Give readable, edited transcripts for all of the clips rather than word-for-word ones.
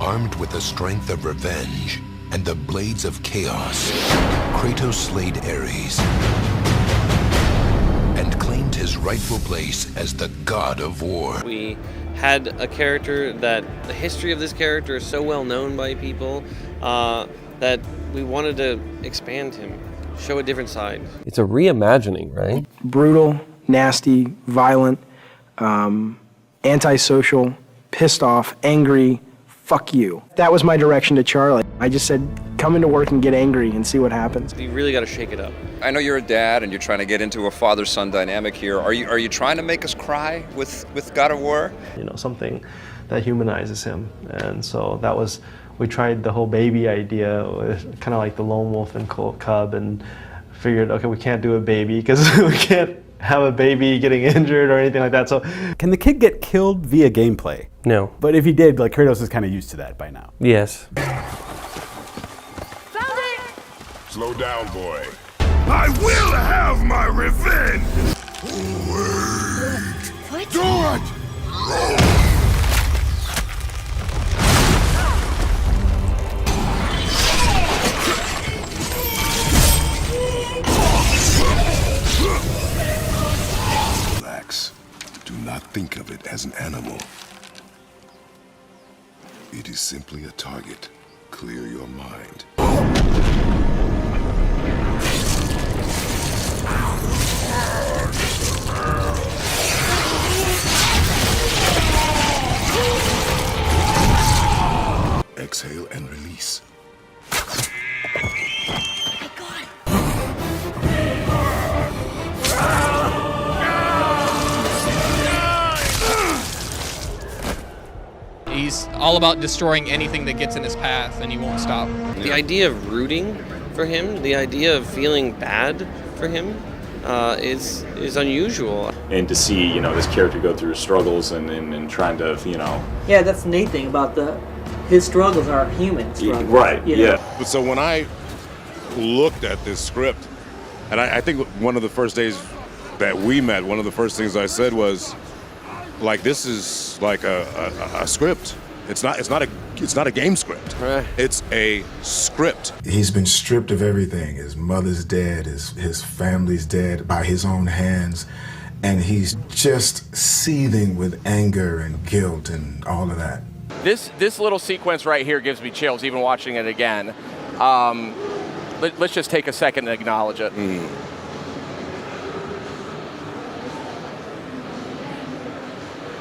Armed with the strength of revenge and the blades of chaos, Kratos slayed Ares and claimed his rightful place as the god of war. We had a character that the history of this character is so well known by people that we wanted to expand him, show a different side. It's a reimagining, right? Brutal, nasty, violent, antisocial, pissed off, angry, fuck you. That was my direction to Charlie. I just said, come into work and get angry and see what happens. You really got to shake it up. I know you're a dad and you're trying to get into a father-son dynamic here. Are you trying to make us cry with God of War? You know, something that humanizes him. And so that was, we tried the whole baby idea, kind of like the lone wolf and cub, and figured, okay, we can't do a baby because we can't have a baby getting injured or anything like that. So, can the kid get killed via gameplay? No. But if he did, like, Kratos is kind of used to that by now. Yes. Found it! Slow down, boy. I will have my revenge! Wait. What? Do it! Relax. Do not think of it as an animal. It is simply a target. Clear your mind. Exhale and release. My God. He's all about destroying anything that gets in his path, and he won't stop. The idea of rooting for him, the idea of feeling bad for him, is unusual. And to see, you know, this character go through his struggles and trying to, you know. Yeah, that's the neat thing about his struggles are human struggles. Right, you know? yeah. So when I looked at this script, and I think one of the first days that we met, one of the first things I said was, like, this is like a script. It's not a game script. Right. It's a script. He's been stripped of everything. His mother's dead, his family's dead by his own hands, and he's just seething with anger and guilt and all of that. This little sequence right here gives me chills even watching it again. Let's just take a second to acknowledge it.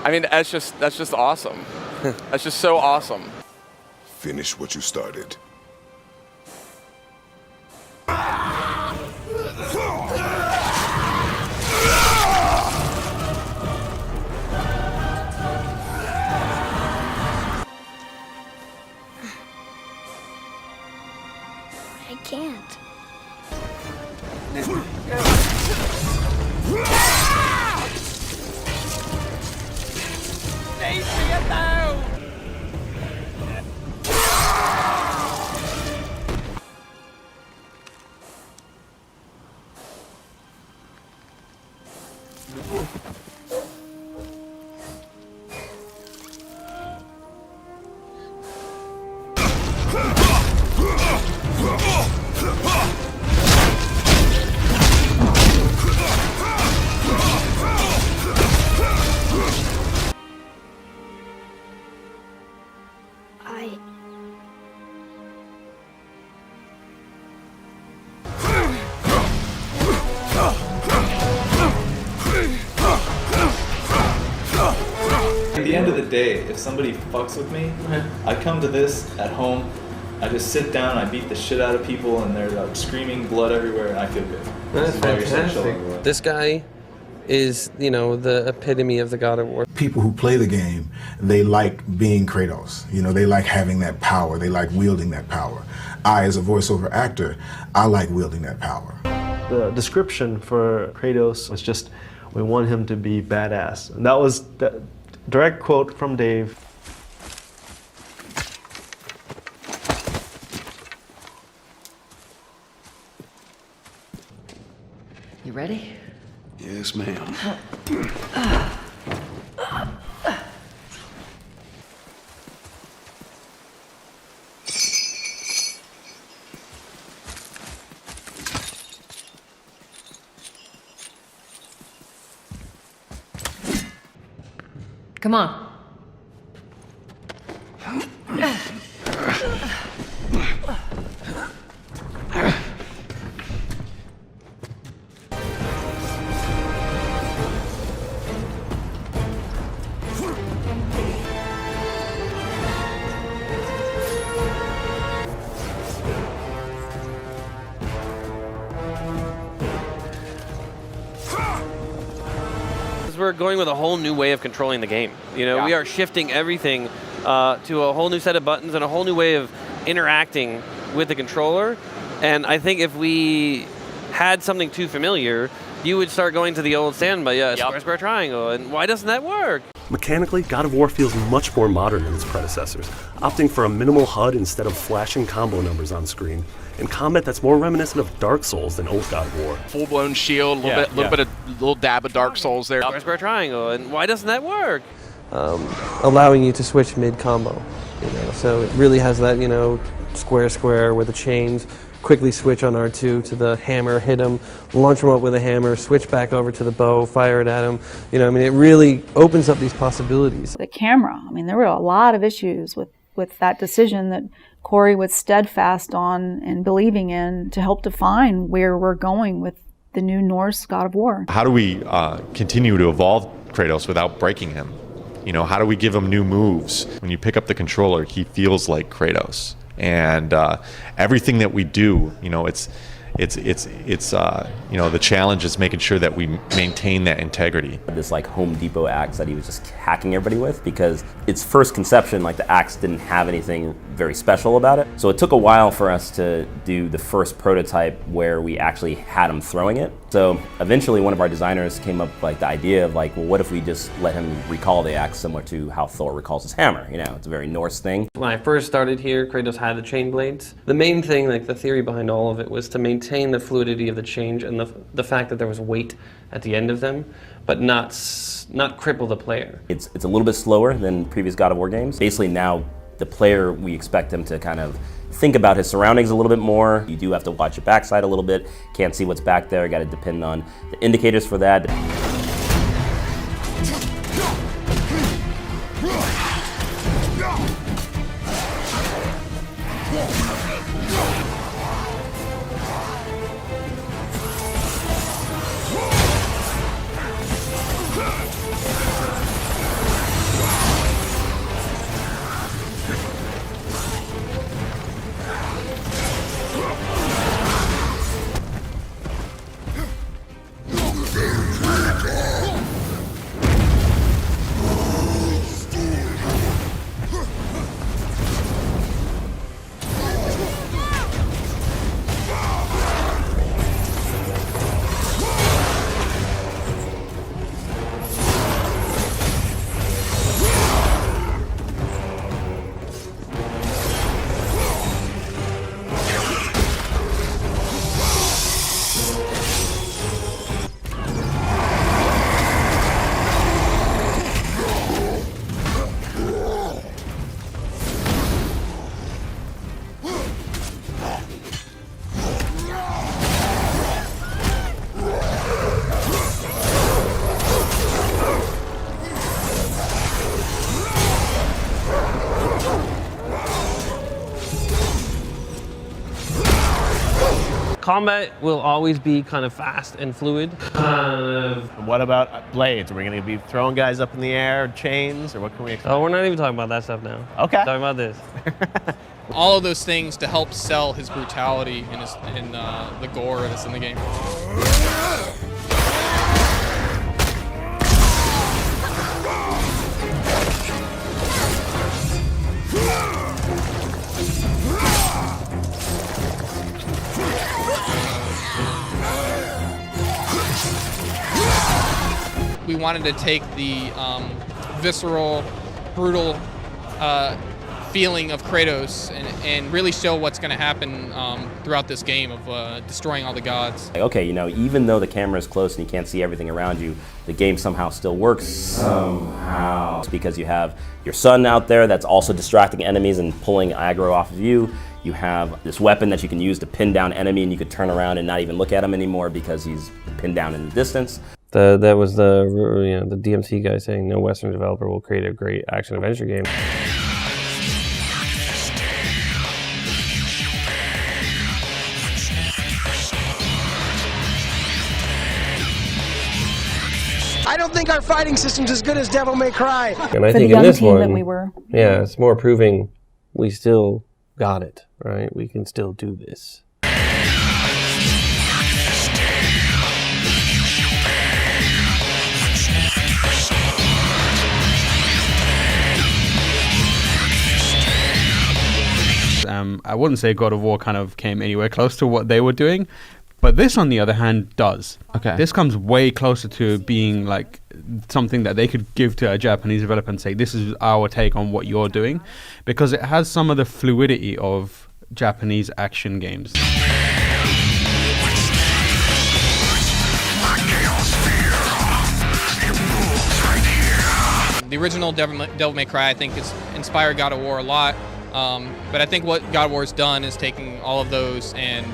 I mean, that's just awesome. That's just so awesome. Finish what you started. I can't. At the end of the day, if somebody fucks with me, I come to this at home, I just sit down, I beat the shit out of people, and they're like screaming blood everywhere, and I feel good. That's fantastic. This guy is, you know, the epitome of the God of War. People who play the game, they like being Kratos. You know, they like having that power. They like wielding that power. I, as a voiceover actor, I like wielding that power. The description for Kratos was just, we want him to be badass. And that was the direct quote from Dave. You ready? Yes, ma'am. Come on. We're going with a whole new way of controlling the game. You know, we are shifting everything to a whole new set of buttons and a whole new way of interacting with the controller. And I think if we had something too familiar, you would start going to the old standby, square, square, triangle, and why doesn't that work? Mechanically, God of War feels much more modern than its predecessors, opting for a minimal HUD instead of flashing combo numbers on screen, and combat that's more reminiscent of Dark Souls than old God of War. Full-blown shield, little dab of Dark Souls there. Square, square, triangle, and why doesn't that work? Allowing you to switch mid-combo, you know, so it really has that, you know, square, square with the chains, quickly switch on R2 to the hammer, hit him, launch him up with a hammer, switch back over to the bow, fire it at him. You know, I mean, it really opens up these possibilities. The camera, I mean, there were a lot of issues with that decision that Corey was steadfast on and believing in to help define where we're going with the new Norse God of War. How do we continue to evolve Kratos without breaking him? You know, how do we give him new moves? When you pick up the controller, he feels like Kratos. And everything that we do, you know, it's you know, the challenge is making sure that we maintain that integrity. This like Home Depot axe that he was just hacking everybody with, because its first conception, like the axe didn't have anything very special about it. So it took a while for us to do the first prototype where we actually had him throwing it. So eventually one of our designers came up with like the idea of like, well, what if we just let him recall the axe similar to how Thor recalls his hammer? You know, it's a very Norse thing. When I first started here, Kratos had the chain blades. The main thing, like the theory behind all of it, was to maintain the fluidity of the change and the fact that there was weight at the end of them, but not cripple the player. It's a little bit slower than previous God of War games. Basically now the player, we expect him to kind of think about his surroundings a little bit more. You do have to watch your backside a little bit. Can't see what's back there. Got to depend on the indicators for that. Combat will always be kind of fast and fluid. What about blades? Are we going to be throwing guys up in the air, chains, or what can we expect? Oh, we're not even talking about that stuff now. Okay. We're talking about this. All of those things to help sell his brutality and the gore that's in the game. We wanted to take the visceral, brutal feeling of Kratos and really show what's going to happen throughout this game of destroying all the gods. Okay, you know, even though the camera is close and you can't see everything around you, the game somehow still works. Somehow. It's because you have your son out there that's also distracting enemies and pulling aggro off of you. You have this weapon that you can use to pin down enemy, and you could turn around and not even look at him anymore because he's pinned down in the distance. That was the DMC guy saying no Western developer will create a great action adventure game. I don't think our fighting system's as good as Devil May Cry. And I think in this one, yeah, it's more proving we still got it, right? We can still do this. I wouldn't say God of War kind of came anywhere close to what they were doing, but this, on the other hand, does. Okay. This comes way closer to being like something that they could give to a Japanese developer and say, this is our take on what you're doing, because it has some of the fluidity of Japanese action games. The original Devil May Cry, I think, has inspired God of War a lot. But I think what God of War has done is taking all of those and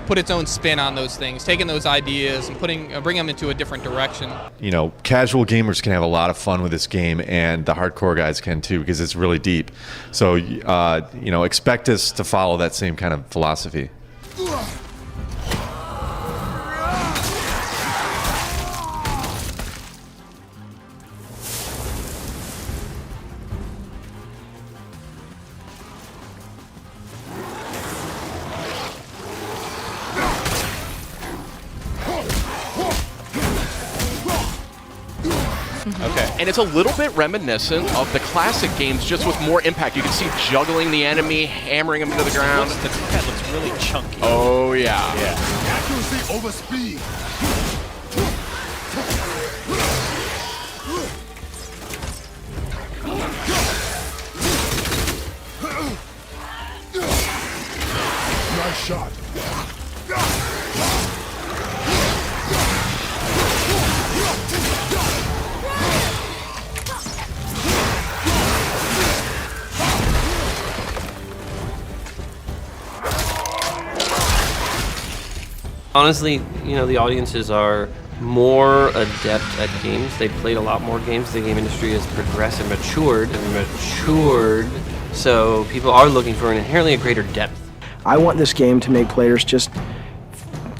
put its own spin on those things, taking those ideas and bring them into a different direction. You know, casual gamers can have a lot of fun with this game, and the hardcore guys can too, because it's really deep. So, you know, expect us to follow that same kind of philosophy. Okay. And it's a little bit reminiscent of the classic games, just with more impact. You can see juggling the enemy, hammering him into the ground. The head looks really chunky. Oh, yeah. Accuracy over speed. Nice shot. Honestly, you know, the audiences are more adept at games. They've played a lot more games. The game industry has progressed and matured. So people are looking for inherently a greater depth. I want this game to make players just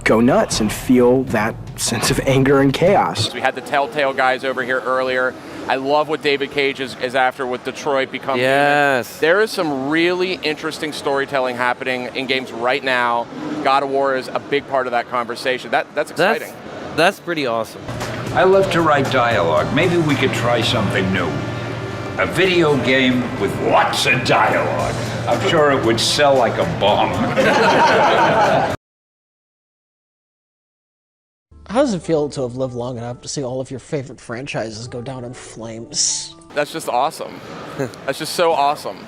go nuts and feel that sense of anger and chaos. We had the Telltale guys over here earlier. I love what David Cage is after with Detroit Become Yes. Human. There is some really interesting storytelling happening in games right now. God of War is a big part of that conversation. That's exciting. That's pretty awesome. I love to write dialogue. Maybe we could try something new. A video game with lots of dialogue. I'm sure it would sell like a bomb. How does it feel to have lived long enough to see all of your favorite franchises go down in flames? That's just awesome. That's just so awesome.